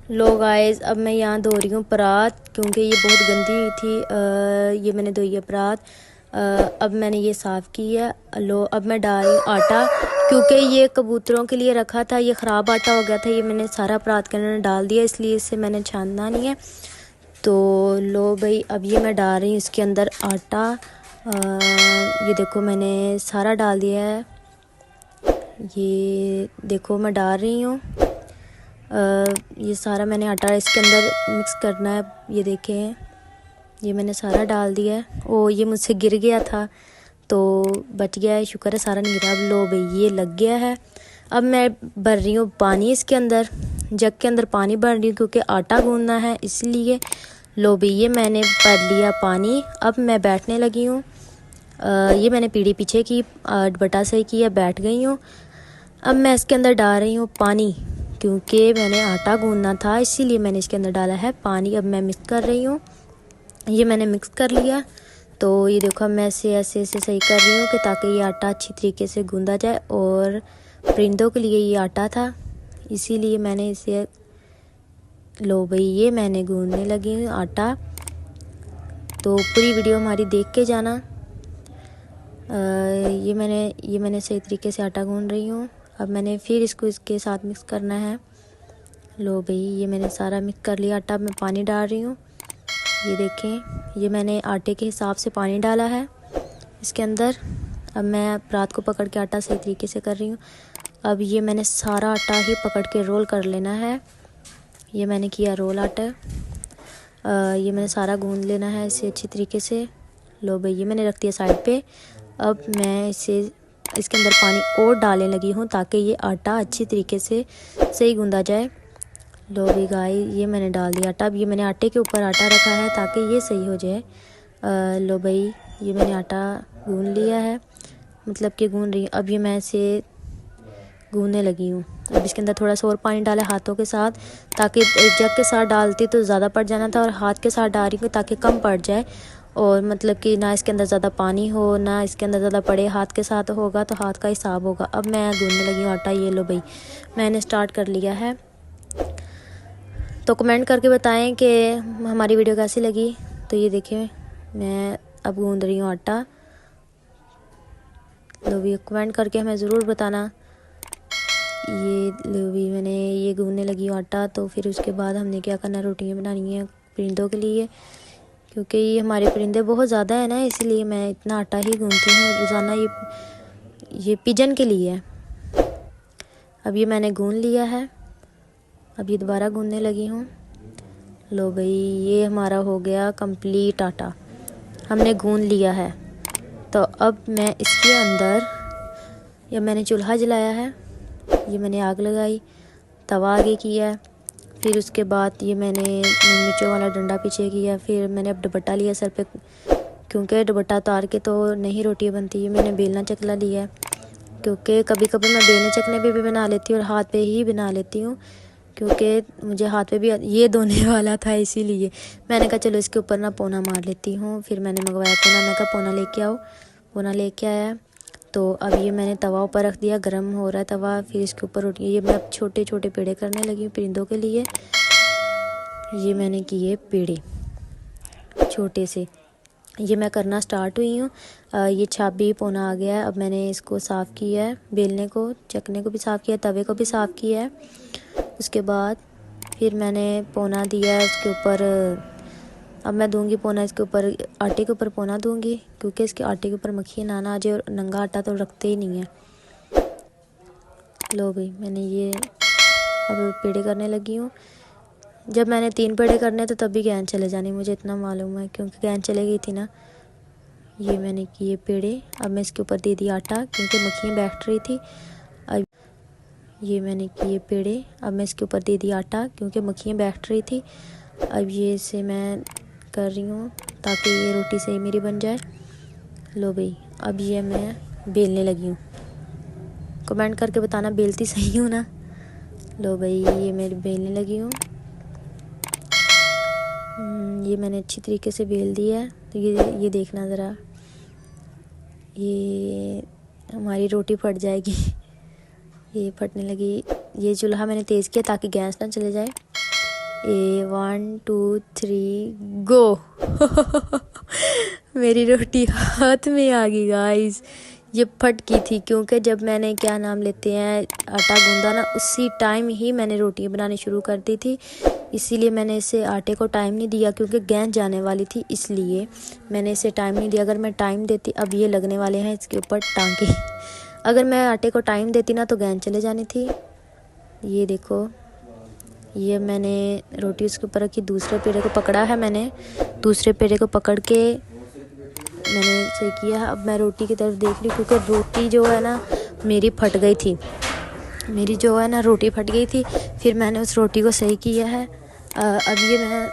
लो guys, अब मैं यहाँ धो रही हूँ परात, क्योंकि ये बहुत गंदी हुई थी। ये मैंने धोई है परात। अब मैंने ये साफ़ की है। लो, अब मैं डाल रही हूँ आटा, क्योंकि ये कबूतरों के लिए रखा था, ये ख़राब आटा हो गया था। ये मैंने सारा परात के अंदर डाल दिया, इसलिए इसे मैंने छानना नहीं है। तो लो भाई, अब ये मैं डाल रही हूँ इसके अंदर आटा। ये देखो मैंने सारा डाल दिया है। ये देखो मैं डाल रही हूँ। ये सारा मैंने आटा इसके अंदर मिक्स करना है। ये देखें, ये मैंने सारा डाल दिया है। ओ, ये मुझसे गिर गया था तो बच गया है, शुक्र है सारा नहीं गिरा। अब लो भाई, ये लग गया है। अब मैं भर रही हूँ पानी इसके अंदर, जग के अंदर पानी भर रही हूँ, क्योंकि आटा गूंदना है इसलिए। लो भाई, ये मैंने भर लिया पानी। अब मैं बैठने लगी हूँ। ये मैंने पीढ़ी पीछे की, बटा सही किया, बैठ गई हूँ। अब मैं इसके अंदर डाल रही हूँ पानी, क्योंकि मैंने आटा गूंदना था इसीलिए मैंने इसके अंदर डाला है पानी। अब मैं मिक्स कर रही हूँ। ये मैंने मिक्स कर लिया। तो ये देखो, अब मैं ऐसे ऐसे ऐसे सही कर रही हूँ कि ताकि ये आटा अच्छी तरीके से गूंदा जाए। और परिंदों के लिए ये आटा था, इसीलिए मैंने इसे, लो भाई, ये मैंने गूंदने लगी हूँ आटा। तो पूरी वीडियो हमारी देख के जाना। ये मैंने सही तरीके से आटा गूंद रही हूँ। अब मैंने फिर इसको इसके साथ मिक्स करना है। लो भाई, ये मैंने सारा मिक्स कर लिया आटा। अब मैं पानी डाल रही हूँ। ये देखें, ये मैंने आटे के हिसाब से पानी डाला है इसके अंदर। अब मैं परात को पकड़ के आटा सही तरीके से कर रही हूँ। अब ये मैंने सारा आटा ही पकड़ के रोल कर लेना है। ये मैंने किया रोल आटा। ये मैंने सारा गूंद लेना है इसे अच्छी तरीके से। लो भाई, ये मैंने रख दिया साइड पे। अब मैं इसके अंदर पानी और डालने लगी हूँ, ताकि ये आटा अच्छी तरीके से सही गूंदा जाए। लो भी गाय, ये मैंने डाल दिया आटा। अब ये मैंने आटे के ऊपर आटा रखा है ताकि ये सही हो जाए। लो भाई, ये मैंने आटा गूंद लिया है, मतलब कि गूंद रही हूँ। अब ये मैं इसे गूंदने लगी हूँ। अब इसके अंदर थोड़ा सा और पानी डाला हाथों के साथ, ताकि जग के साथ डालती तो ज़्यादा पड़ जाना था, और हाथ के साथ डाल रही हूँ ताकि कम पड़ जाए। और मतलब कि ना इसके अंदर ज़्यादा पानी हो, ना इसके अंदर ज़्यादा पड़े। हाथ के साथ होगा तो हाथ का हिसाब होगा। अब मैं गूंदने लगी हूँ आटा। ये लो भाई, मैंने स्टार्ट कर लिया है। तो कमेंट करके बताएं कि हमारी वीडियो कैसी लगी। तो ये देखें, मैं अब गूंद रही हूँ आटा। लो भी, कमेंट करके हमें ज़रूर बताना। ये लो भी, मैंने ये गूंदने लगी हूँ आटा। तो फिर उसके बाद हमने क्या करना, रोटियाँ बनानी है परिंदों के लिए, क्योंकि ये हमारे परिंदे बहुत ज़्यादा है ना, इसलिए मैं इतना आटा ही गूंदती हूँ रोज़ाना। ये पिजन के लिए है। अब ये मैंने गूंद लिया है। अब ये दोबारा गूंदने लगी हूँ। लो भाई, ये हमारा हो गया कंप्लीट आटा, हमने गूंद लिया है। तो अब मैं इसके अंदर, या मैंने चूल्हा जलाया है, ये मैंने आग लगाई, तवा आगे किया। फिर उसके बाद ये मैंने मिर्चों वाला डंडा पीछे किया। फिर मैंने अब दुपट्टा लिया सर पे, क्योंकि दुपट्टा उतार के तो नहीं रोटी बनती है। मैंने बेलना चकला लिया है, क्योंकि कभी कभी मैं बेलने चकले पे भी बना लेती हूँ और हाथ पे ही बना लेती हूँ, क्योंकि मुझे हाथ पे भी ये धोने वाला था, इसीलिए मैंने कहा चलो इसके ऊपर ना पोना मार लेती हूँ। फिर मैंने मंगवाया पोना, मैं कहा पोना लेके आओ। पोना लेके आया। तो अब ये मैंने तवा ऊपर रख दिया, गर्म हो रहा है तवा। फिर इसके ऊपर रोटी, ये मैं अब छोटे छोटे पेड़े करने लगी हूँ परिंदों के लिए। ये मैंने किए पेड़े छोटे से, ये मैं करना स्टार्ट हुई हूँ। ये छाबी पोना आ गया है। अब मैंने इसको साफ़ किया है, बेलने को, चकने को भी साफ़ किया है, तवे को भी साफ़ किया है। उसके बाद फिर मैंने पोना दिया है उसके ऊपर। अब मैं दूंगी पोना इसके ऊपर, आटे के ऊपर पोना दूंगी, क्योंकि इसके आटे के ऊपर मक्खी ना आ जाए, और नंगा आटा तो रखते ही नहीं है। लो भाई, मैंने ये अब पेड़े करने लगी हूँ। जब मैंने 3 पेड़े करने तो तभी गैन चले जानी, मुझे इतना मालूम है, क्योंकि गैन चले गई थी ना। ये मैंने किए पेड़े। अब मैं इसके ऊपर दे दिया आटा, क्योंकि मक्खियाँ बैठ रही थी। अब ये मैंने किए पेड़े। अब मैं इसके ऊपर दे दिया आटा, क्योंकि मक्खियाँ बैठ रही थी। अब ये इसे मैं कर रही हूँ ताकि ये रोटी सही मेरी बन जाए। लो भाई, अब ये मैं बेलने लगी हूँ। कमेंट करके बताना बेलती सही हूँ ना। लो भाई, ये मैं बेलने लगी हूँ। ये मैंने अच्छी तरीके से बेल दिया है। तो ये देखना ज़रा, ये हमारी रोटी फट जाएगी। ये फटने लगी। ये चूल्हा मैंने तेज़ किया ताकि गैस ना चले जाए। 1 2 3 गो। मेरी रोटी हाथ में आ गई गाइस। ये फटकी थी क्योंकि जब मैंने क्या नाम लेते हैं आटा गूंदा ना, उसी टाइम ही मैंने रोटियां बनानी शुरू कर दी थी। इसीलिए मैंने इसे आटे को टाइम नहीं दिया, क्योंकि गैस जाने वाली थी, इसलिए मैंने इसे टाइम नहीं दिया। अगर मैं टाइम देती, अब ये लगने वाले हैं इसके ऊपर टांके। अगर मैं आटे को टाइम देती ना तो गैस चले जानी थी। ये देखो, ये मैंने रोटी उसके ऊपर रखी, दूसरे पेड़े को पकड़ा है मैंने, दूसरे पेड़े को पकड़ के मैंने सही किया। अब मैं रोटी की तरफ देख रही हूँ, क्योंकि रोटी जो है ना मेरी फट गई थी, मेरी जो है ना रोटी फट गई थी। फिर मैंने उस रोटी को सही किया है। अब ये मैं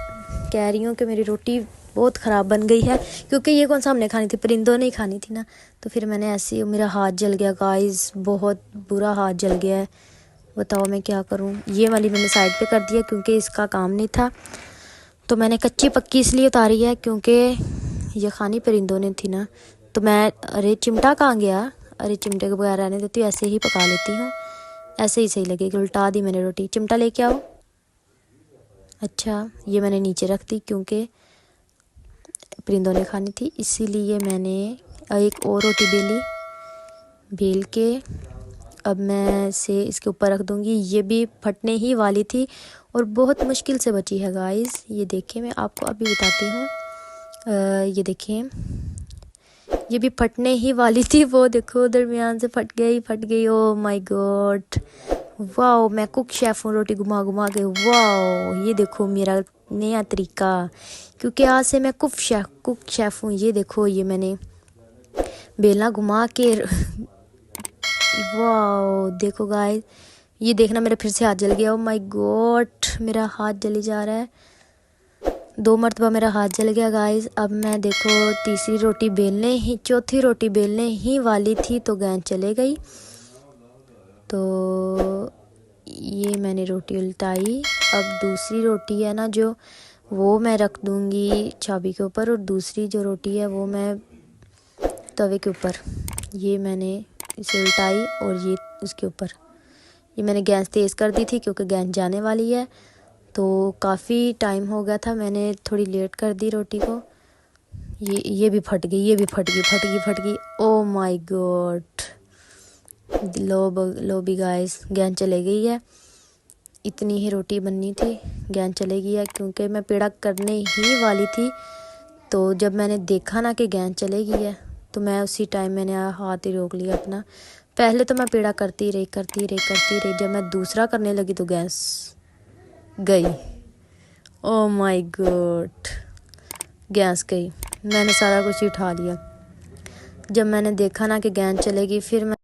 कह रही हूँ कि मेरी रोटी बहुत ख़राब बन गई है, क्योंकि ये कौन सा हमने खानी थी, परिंदों ने ही खानी थी ना। तो फिर मैंने ऐसे ही, मेरा हाथ जल गया गाइस, बहुत बुरा हाथ जल गया है। बताओ मैं क्या करूँ। ये वाली मैंने साइड पे कर दिया क्योंकि इसका काम नहीं था। तो मैंने कच्ची पक्की इसलिए उतारी है क्योंकि ये खानी परिंदों ने थी ना। तो मैं, अरे चिमटा कहाँ गया, अरे चिमटे के बगैर रहने देती हूँ, ऐसे ही पका लेती हूँ, ऐसे ही सही लगेगी। उल्टा दी मैंने रोटी, चिमटा लेके आओ। अच्छा, ये मैंने नीचे रख दी क्योंकि परिंदों ने खानी थी, इसीलिए मैंने एक और रोटी बेली, बेल के अब मैं इसे इसके ऊपर रख दूँगी। ये भी फटने ही वाली थी और बहुत मुश्किल से बची है गाइस। ये देखिए, मैं आपको अभी बताती हूँ। ये देखिए, ये भी फटने ही वाली थी, वो देखो दरमियान से फट गई। ओ माय गॉड, वाओ, मैं कुक शेफ़ हूँ, रोटी घुमा घुमा के। वाओ, ये देखो मेरा नया तरीका, क्योंकि आज से मैं कुक शेफ़ हूँ। ये देखो, ये मैंने बेलना घुमा के वाओ, देखो गाइस, ये देखना मेरा फिर से हाथ जल गया। ओ माय गॉड, मेरा हाथ जली जा रहा है, 2 मरतबा मेरा हाथ जल गया गाइस। अब मैं देखो तीसरी रोटी बेलने ही, चौथी रोटी बेलने ही वाली थी तो गैस चले गई। तो ये मैंने रोटी उल्टाई। अब दूसरी रोटी है ना जो, वो मैं रख दूँगी चाबी के ऊपर, और दूसरी जो रोटी है वो मैं तवे के ऊपर। ये मैंने इसे उल्टाई और ये उसके ऊपर। ये मैंने गैस तेज़ कर दी थी क्योंकि गैस जाने वाली है, तो काफ़ी टाइम हो गया था, मैंने थोड़ी लेट कर दी रोटी को। ये भी फट गई, ये भी फट गई। ओ माय गॉड, लो भी गाइस, गैस चले गई है। इतनी ही रोटी बननी थी, गैस चले गई है, क्योंकि मैं पेड़ा करने ही वाली थी। तो जब मैंने देखा ना कि गैस चले गई है, तो मैं उसी टाइम मैंने हाथ ही रोक लिया अपना। पहले तो मैं पेड़ा करती रही। जब मैं दूसरा करने लगी तो गैस गई। ओ माय गॉड, गैस गई, मैंने सारा कुछ ही उठा लिया। जब मैंने देखा ना कि गैस चलेगी, फिर मैं